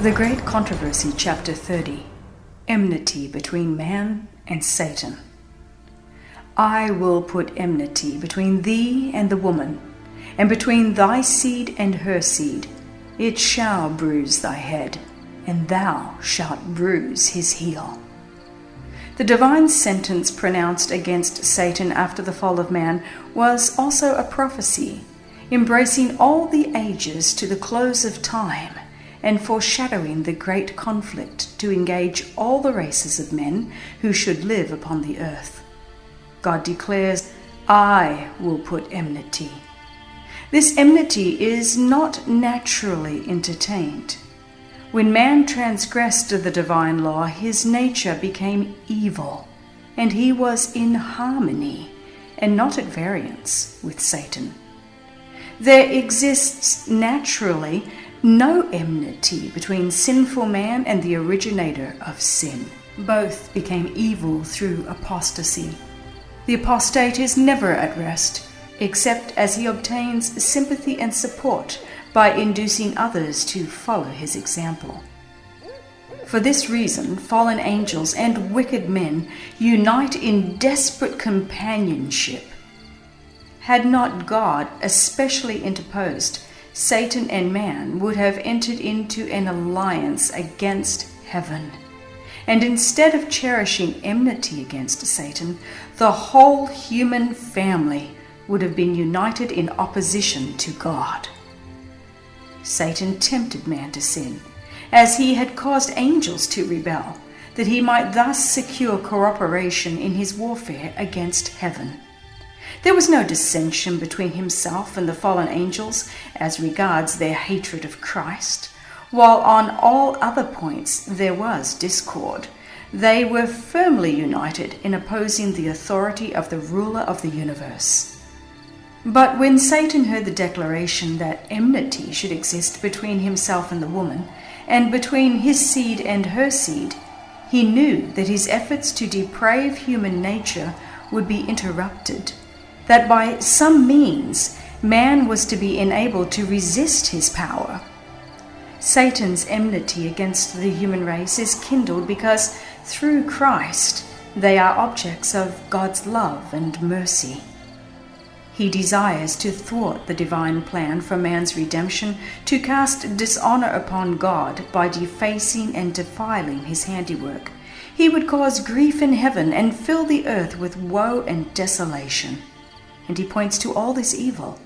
The Great Controversy, Chapter 30. Enmity between man and Satan. I will put enmity between thee and the woman, and between thy seed and her seed. It shall bruise thy head, and thou shalt bruise his heel. The divine sentence pronounced against Satan after the fall of man was also a prophecy, embracing all the ages to the close of time, and foreshadowing the great conflict to engage all the races of men who should live upon the earth. God declares, I will put enmity. This enmity is not naturally entertained. When man transgressed the divine law, his nature became evil, and he was in harmony and not at variance with Satan. There exists naturally no enmity between sinful man and the originator of sin. Both became evil through apostasy. The apostate is never at rest, except as he obtains sympathy and support by inducing others to follow his example. For this reason, fallen angels and wicked men unite in desperate companionship. Had not God especially interposed, Satan and man would have entered into an alliance against heaven. And instead of cherishing enmity against Satan, the whole human family would have been united in opposition to God. Satan tempted man to sin, as he had caused angels to rebel, that he might thus secure cooperation in his warfare against heaven. There was no dissension between himself and the fallen angels as regards their hatred of Christ, while on all other points there was discord. They were firmly united in opposing the authority of the ruler of the universe. But when Satan heard the declaration that enmity should exist between himself and the woman, and between his seed and her seed, he knew that his efforts to deprave human nature would be interrupted, that by some means man was to be enabled to resist his power. Satan's enmity against the human race is kindled because through Christ they are objects of God's love and mercy. He desires to thwart the divine plan for man's redemption, to cast dishonor upon God by defacing and defiling his handiwork. He would cause grief in heaven and fill the earth with woe and desolation. And he points to all this evil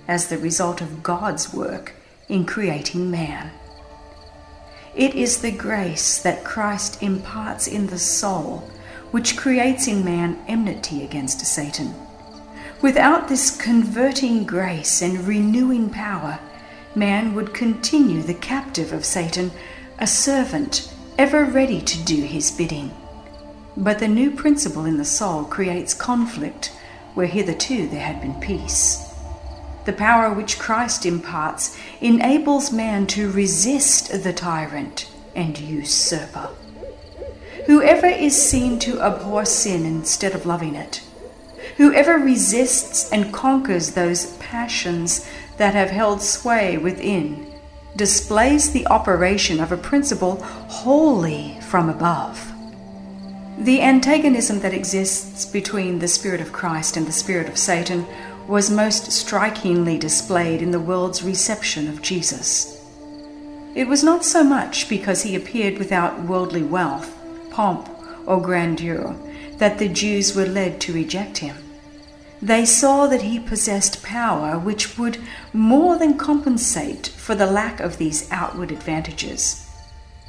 as the result of God's work in creating man. It is the grace that Christ imparts in the soul which creates in man enmity against Satan. Without this converting grace and renewing power, man would continue the captive of Satan, a servant ever ready to do his bidding. But the new principle in the soul creates conflict where hitherto there had been peace. The power which Christ imparts enables man to resist the tyrant and usurper. Whoever is seen to abhor sin instead of loving it, whoever resists and conquers those passions that have held sway within, displays the operation of a principle wholly from above. The antagonism that exists between the Spirit of Christ and the Spirit of Satan was most strikingly displayed in the world's reception of Jesus. It was not so much because he appeared without worldly wealth, pomp, or grandeur that the Jews were led to reject him. They saw that he possessed power which would more than compensate for the lack of these outward advantages.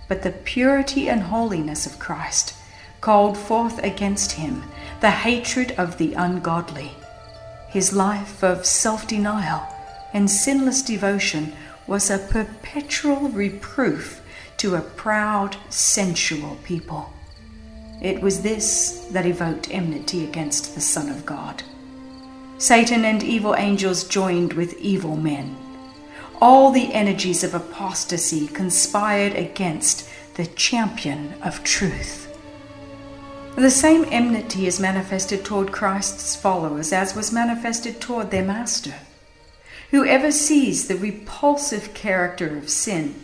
But the purity and holiness of Christ called forth against him the hatred of the ungodly. His life of self-denial and sinless devotion was a perpetual reproof to a proud, sensual people. It was this that evoked enmity against the Son of God. Satan and evil angels joined with evil men. All the energies of apostasy conspired against the champion of truth. The same enmity is manifested toward Christ's followers as was manifested toward their master. Whoever sees the repulsive character of sin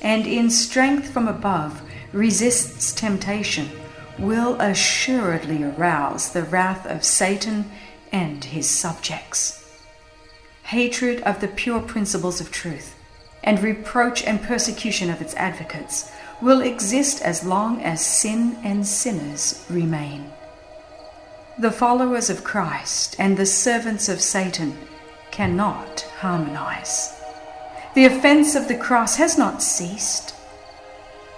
and in strength from above resists temptation, will assuredly arouse the wrath of Satan and his subjects. Hatred of the pure principles of truth, and reproach and persecution of its advocates will exist as long as sin and sinners remain. The followers of Christ and the servants of Satan cannot harmonize. The offense of the cross has not ceased.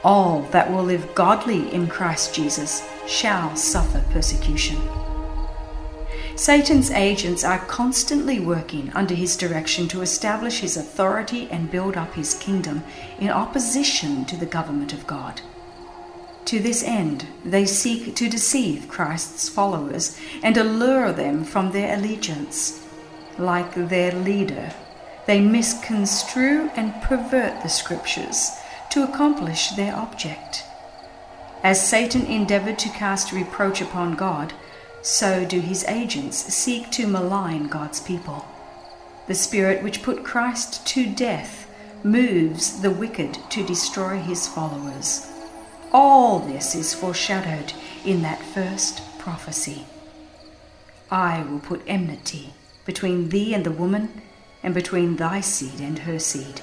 All that will live godly in Christ Jesus shall suffer persecution. Satan's agents are constantly working under his direction to establish his authority and build up his kingdom in opposition to the government of God. To this end, they seek to deceive Christ's followers and allure them from their allegiance. Like their leader, they misconstrue and pervert the scriptures to accomplish their object. As Satan endeavored to cast reproach upon God, so do his agents seek to malign God's people. The spirit which put Christ to death moves the wicked to destroy his followers. All this is foreshadowed in that first prophecy. I will put enmity between thee and the woman, and between thy seed and her seed,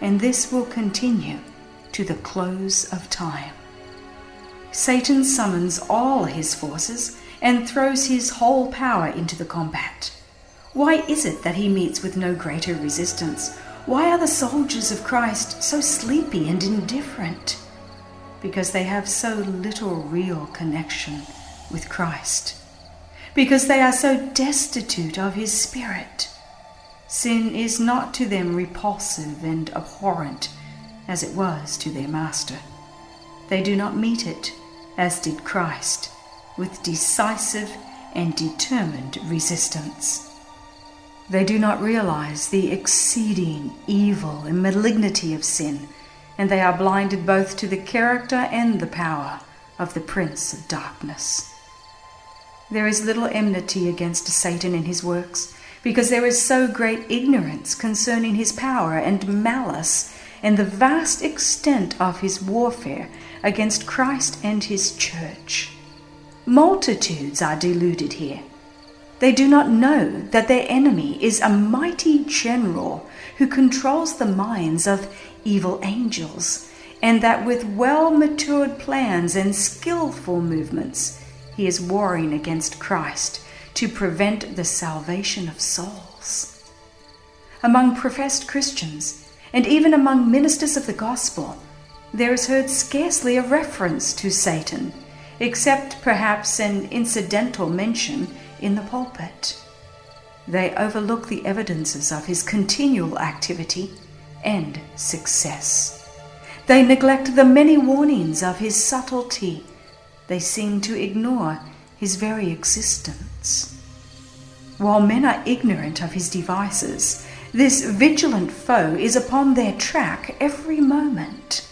and this will continue to the close of time. Satan summons all his forces and throws his whole power into the combat. Why is it that he meets with no greater resistance? Why are the soldiers of Christ so sleepy and indifferent? Because they have so little real connection with Christ. Because they are so destitute of his Spirit. Sin is not to them repulsive and abhorrent as it was to their Master. They do not meet it, as did Christ, with decisive and determined resistance. They do not realize the exceeding evil and malignity of sin, and they are blinded both to the character and the power of the Prince of Darkness. There is little enmity against Satan in his works, because there is so great ignorance concerning his power and malice, and the vast extent of his warfare against Christ and his church. Multitudes are deluded here. They do not know that their enemy is a mighty general who controls the minds of evil angels, and that with well-matured plans and skillful movements, he is warring against Christ to prevent the salvation of souls. Among professed Christians, and even among ministers of the gospel, there is heard scarcely a reference to Satan, except perhaps an incidental mention in the pulpit. They overlook the evidences of his continual activity and success. They neglect the many warnings of his subtlety. They seem to ignore his very existence. While men are ignorant of his devices, this vigilant foe is upon their track every moment.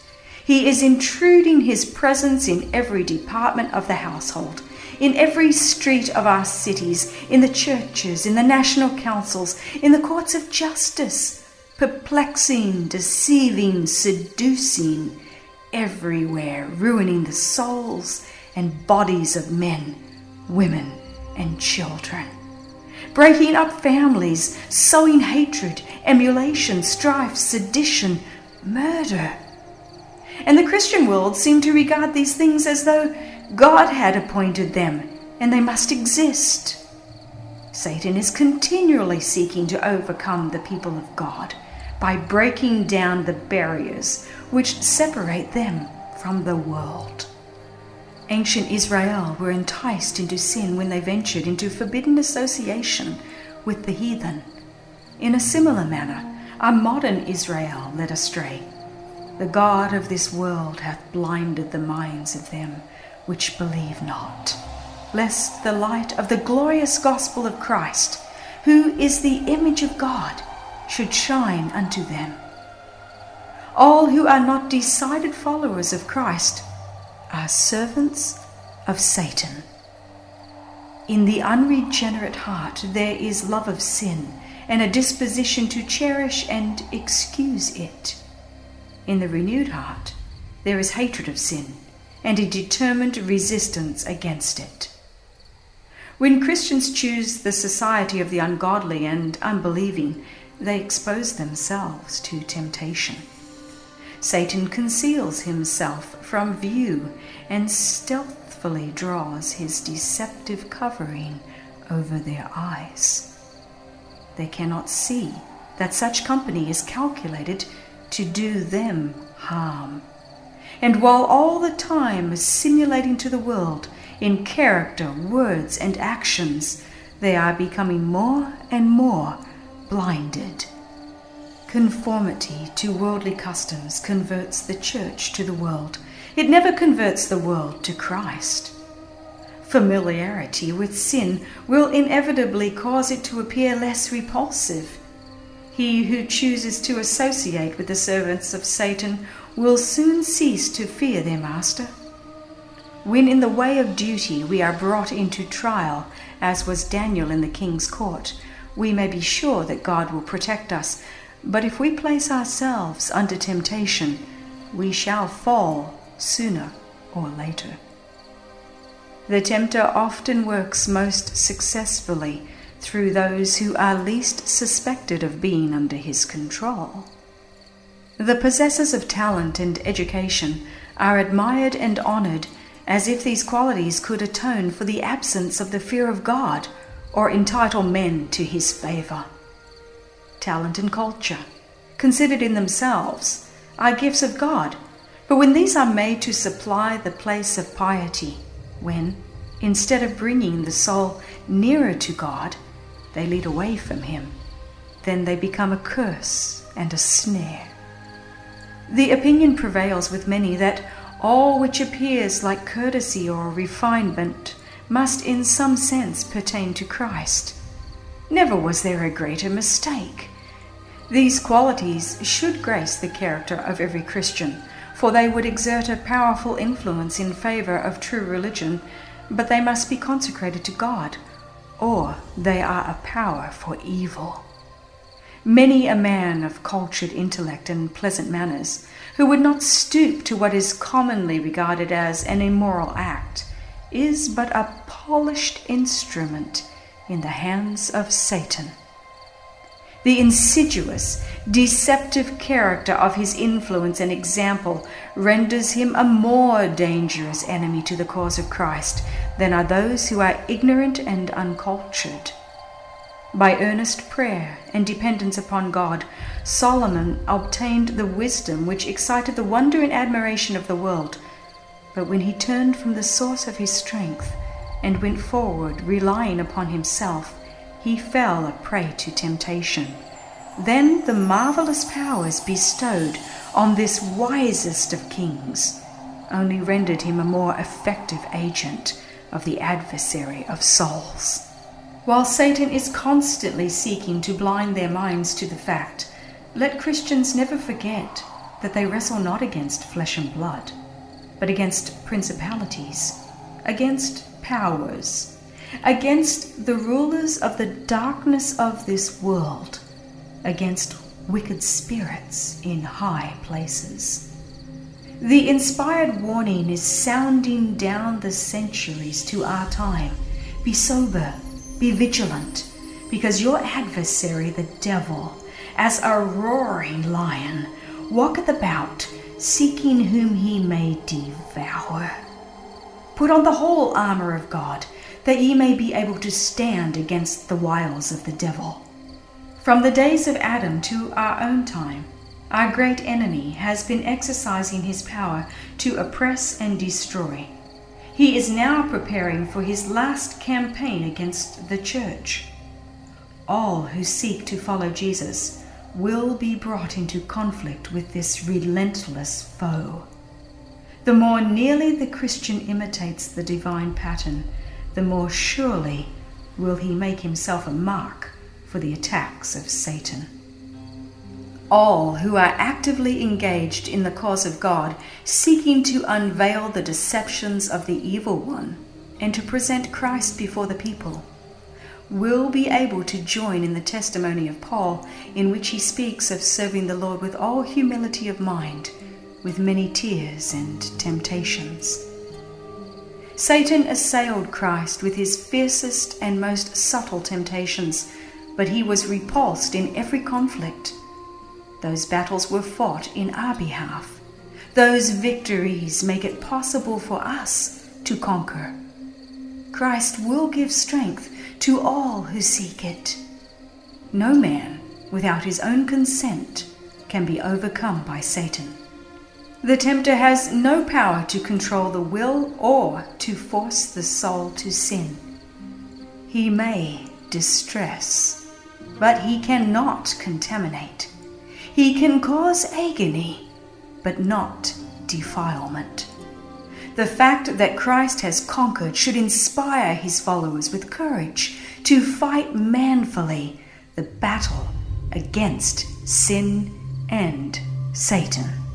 He is intruding his presence in every department of the household, in every street of our cities, in the churches, in the national councils, in the courts of justice, perplexing, deceiving, seducing, everywhere ruining the souls and bodies of men, women, and children, breaking up families, sowing hatred, emulation, strife, sedition, murder. And the Christian world seem to regard these things as though God had appointed them and they must exist. Satan is continually seeking to overcome the people of God by breaking down the barriers which separate them from the world. Ancient Israel were enticed into sin when they ventured into forbidden association with the heathen. In a similar manner, our modern Israel led astray. The God of this world hath blinded the minds of them which believe not, lest the light of the glorious gospel of Christ, who is the image of God, should shine unto them. All who are not decided followers of Christ are servants of Satan. In the unregenerate heart there is love of sin and a disposition to cherish and excuse it. In the renewed heart, there is hatred of sin and a determined resistance against it. When Christians choose the society of the ungodly and unbelieving, they expose themselves to temptation. Satan conceals himself from view and stealthily draws his deceptive covering over their eyes. They cannot see that such company is calculated to do them harm. And while all the time assimilating to the world in character, words, and actions, they are becoming more and more blinded. Conformity to worldly customs converts the church to the world. It never converts the world to Christ. Familiarity with sin will inevitably cause it to appear less repulsive. He who chooses to associate with the servants of Satan will soon cease to fear their master. When in the way of duty we are brought into trial, as was Daniel in the king's court, we may be sure that God will protect us. But if we place ourselves under temptation, we shall fall sooner or later. The tempter often works most successfully through those who are least suspected of being under his control. The possessors of talent and education are admired and honored as if these qualities could atone for the absence of the fear of God or entitle men to his favor. Talent and culture, considered in themselves, are gifts of God, but when these are made to supply the place of piety, when, instead of bringing the soul nearer to God, they lead away from him, then they become a curse and a snare. The opinion prevails with many that all which appears like courtesy or refinement must in some sense pertain to Christ. Never was there a greater mistake. These qualities should grace the character of every Christian, for they would exert a powerful influence in favor of true religion, but they must be consecrated to God, or they are a power for evil. Many a man of cultured intellect and pleasant manners, who would not stoop to what is commonly regarded as an immoral act, is but a polished instrument in the hands of Satan. The insidious, deceptive character of his influence and example renders him a more dangerous enemy to the cause of Christ than are those who are ignorant and uncultured. By earnest prayer and dependence upon God, Solomon obtained the wisdom which excited the wonder and admiration of the world. But when he turned from the source of his strength and went forward relying upon himself, he fell a prey to temptation. Then the marvelous powers bestowed on this wisest of kings only rendered him a more effective agent of the adversary of souls. While Satan is constantly seeking to blind their minds to the fact, let Christians never forget that they wrestle not against flesh and blood, but against principalities, against powers, against the rulers of the darkness of this world, against wicked spirits in high places. The inspired warning is sounding down the centuries to our time. Be sober, be vigilant, because your adversary, the devil, as a roaring lion, walketh about, seeking whom he may devour. Put on the whole armor of God, that ye may be able to stand against the wiles of the devil. From the days of Adam to our own time, our great enemy has been exercising his power to oppress and destroy. He is now preparing for his last campaign against the church. All who seek to follow Jesus will be brought into conflict with this relentless foe. The more nearly the Christian imitates the divine pattern, the more surely will he make himself a mark for the attacks of Satan. All who are actively engaged in the cause of God, seeking to unveil the deceptions of the evil one and to present Christ before the people, will be able to join in the testimony of Paul, in which he speaks of serving the Lord with all humility of mind, with many tears and temptations. Satan assailed Christ with his fiercest and most subtle temptations, but he was repulsed in every conflict. Those battles were fought in our behalf. Those victories make it possible for us to conquer. Christ will give strength to all who seek it. No man, without his own consent, can be overcome by Satan. The tempter has no power to control the will or to force the soul to sin. He may distress, but he cannot contaminate. He can cause agony, but not defilement. The fact that Christ has conquered should inspire his followers with courage to fight manfully the battle against sin and Satan.